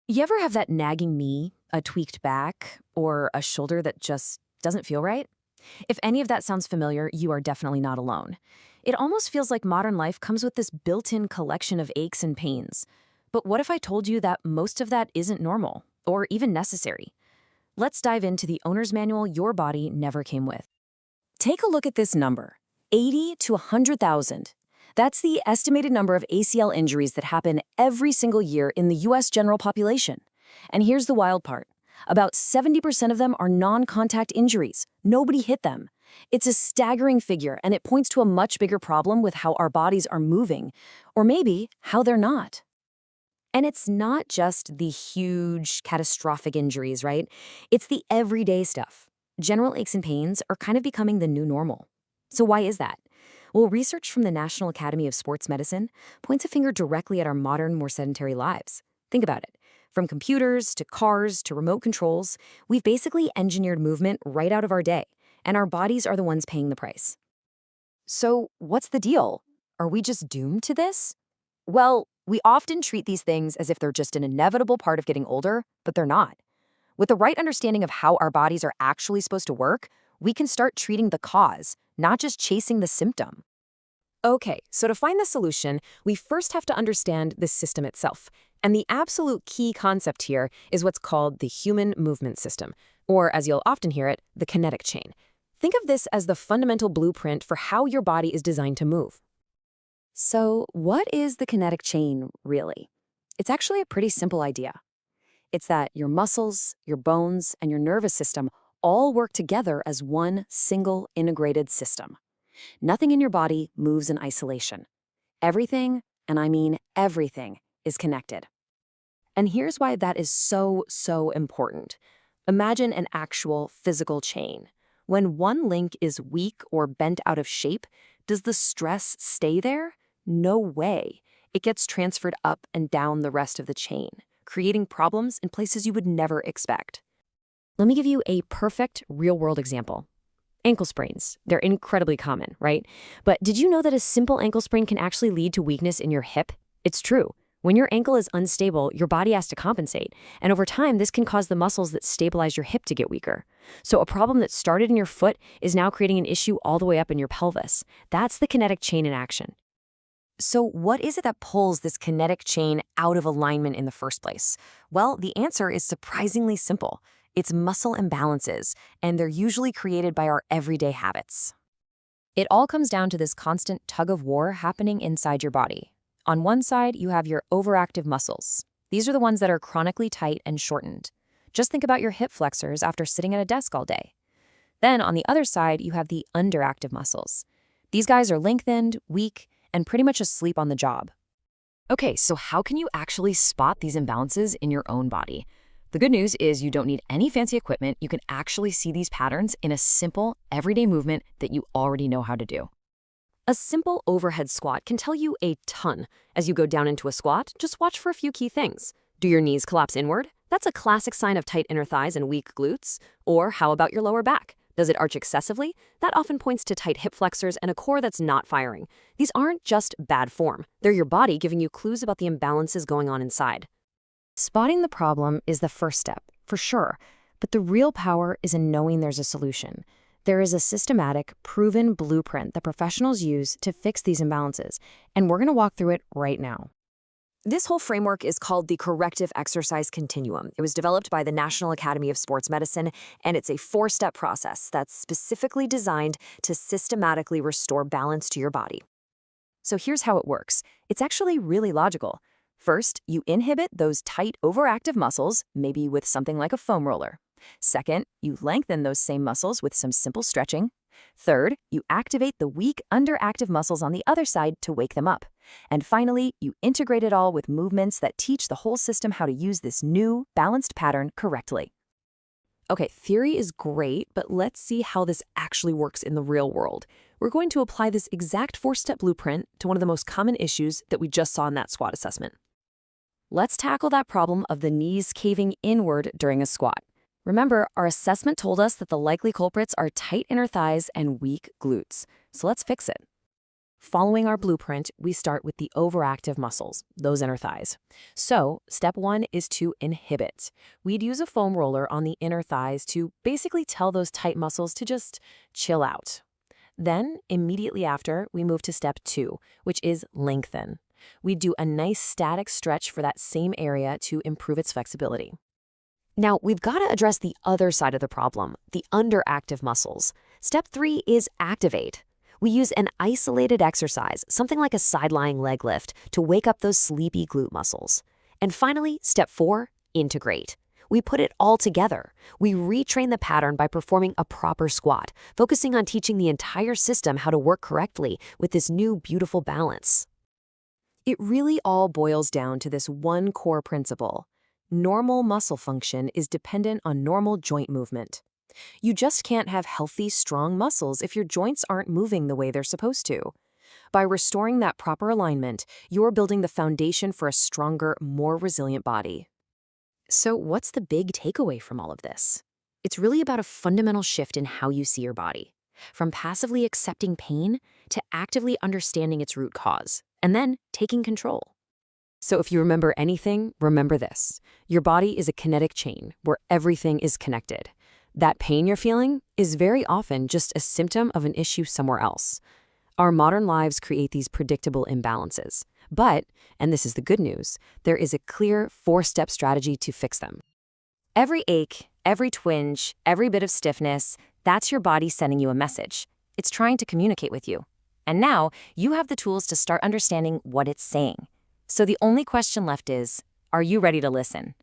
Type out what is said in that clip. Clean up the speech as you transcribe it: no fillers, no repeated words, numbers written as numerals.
You ever have that nagging knee, a tweaked back, or a shoulder that just doesn't feel right? If any of that sounds familiar, you are definitely not alone. It almost feels like modern life comes with this built-in collection of aches and pains. But what if I told you that most of that isn't normal, or even necessary? Let's dive into the owner's manual your body never came with. Take a look at this number, 80 to 100,000. That's the estimated number of ACL injuries that happen every single year in the US general population. And here's the wild part. About 70% of them are non-contact injuries. Nobody hit them. It's a staggering figure, and it points to a much bigger problem with how our bodies are moving, or maybe how they're not. And it's not just the huge, catastrophic injuries, right? It's the everyday stuff. General aches and pains are kind of becoming the new normal. So why is that? Well, research from the National Academy of Sports Medicine points a finger directly at our modern, more sedentary lives. Think about it. From computers to cars to remote controls, we've basically engineered movement right out of our day, and our bodies are the ones paying the price. So, what's the deal? Are we just doomed to this? Well, we often treat these things as if they're just an inevitable part of getting older, but they're not. With the right understanding of how our bodies are actually supposed to work, we can start treating the cause, not just chasing the symptom. Okay, so to find the solution, we first have to understand the system itself. And the absolute key concept here is what's called the human movement system, or as you'll often hear it, the kinetic chain. Think of this as the fundamental blueprint for how your body is designed to move. So, what is the kinetic chain, really? It's actually a pretty simple idea. It's that your muscles, your bones, and your nervous system all work together as one single integrated system. Nothing in your body moves in isolation. Everything, and I mean everything, is connected. And here's why that is so important. Imagine an actual physical chain. When one link is weak or bent out of shape, does the stress stay there? No way. It gets transferred up and down the rest of the chain, creating problems in places you would never expect. Let me give you a perfect real-world example. Ankle sprains. They're incredibly common, right? But did you know that a simple ankle sprain can actually lead to weakness in your hip? It's true. When your ankle is unstable, your body has to compensate. And over time, this can cause the muscles that stabilize your hip to get weaker. So a problem that started in your foot is now creating an issue all the way up in your pelvis. That's the kinetic chain in action. So what is it that pulls this kinetic chain out of alignment in the first place? Well, the answer is surprisingly simple. It's muscle imbalances, and they're usually created by our everyday habits. It all comes down to this constant tug of war happening inside your body. On one side, you have your overactive muscles. These are the ones that are chronically tight and shortened. Just think about your hip flexors after sitting at a desk all day. Then on the other side, you have the underactive muscles. These guys are lengthened, weak, and pretty much asleep on the job. Okay, so how can you actually spot these imbalances in your own body? The good news is you don't need any fancy equipment. You can actually see these patterns in a simple, everyday movement that you already know how to do. A simple overhead squat can tell you a ton. As you go down into a squat, just watch for a few key things. Do your knees collapse inward? That's a classic sign of tight inner thighs and weak glutes. Or how about your lower back? Does it arch excessively? That often points to tight hip flexors and a core that's not firing. These aren't just bad form. They're your body giving you clues about the imbalances going on inside. Spotting the problem is the first step, for sure, but the real power is in knowing there's a solution. There is a systematic, proven blueprint that professionals use to fix these imbalances, and we're going to walk through it right now. This whole framework is called the Corrective Exercise Continuum. It was developed by the National Academy of Sports Medicine, and it's a 4-step process that's specifically designed to systematically restore balance to your body. So here's how it works. It's actually really logical. First, you inhibit those tight, overactive muscles, maybe with something like a foam roller. Second, you lengthen those same muscles with some simple stretching. Third, you activate the weak, underactive muscles on the other side to wake them up. And finally, you integrate it all with movements that teach the whole system how to use this new, balanced pattern correctly. Okay, theory is great, but let's see how this actually works in the real world. We're going to apply this exact 4-step blueprint to one of the most common issues that we just saw in that squat assessment. Let's tackle that problem of the knees caving inward during a squat. Remember, our assessment told us that the likely culprits are tight inner thighs and weak glutes. So let's fix it. Following our blueprint, we start with the overactive muscles, those inner thighs. So, step 1 is to inhibit. We'd use a foam roller on the inner thighs to basically tell those tight muscles to just chill out. Then, immediately after, we move to step 2, which is lengthen. We do a nice static stretch for that same area to improve its flexibility. Now, we've got to address the other side of the problem, the underactive muscles. Step 3 is activate. We use an isolated exercise, something like a side-lying leg lift, to wake up those sleepy glute muscles. And finally, step 4, integrate. We put it all together. We retrain the pattern by performing a proper squat, focusing on teaching the entire system how to work correctly with this new beautiful balance. It really all boils down to this one core principle. Normal muscle function is dependent on normal joint movement. You just can't have healthy, strong muscles if your joints aren't moving the way they're supposed to. By restoring that proper alignment, you're building the foundation for a stronger, more resilient body. So what's the big takeaway from all of this? It's really about a fundamental shift in how you see your body, from passively accepting pain to actively understanding its root cause, and then taking control. So if you remember anything, remember this. Your body is a kinetic chain where everything is connected. That pain you're feeling is very often just a symptom of an issue somewhere else. Our modern lives create these predictable imbalances. But, and this is the good news, there is a clear 4-step strategy to fix them. Every ache, every twinge, every bit of stiffness, that's your body sending you a message. It's trying to communicate with you. And now, you have the tools to start understanding what it's saying. So the only question left is, are you ready to listen?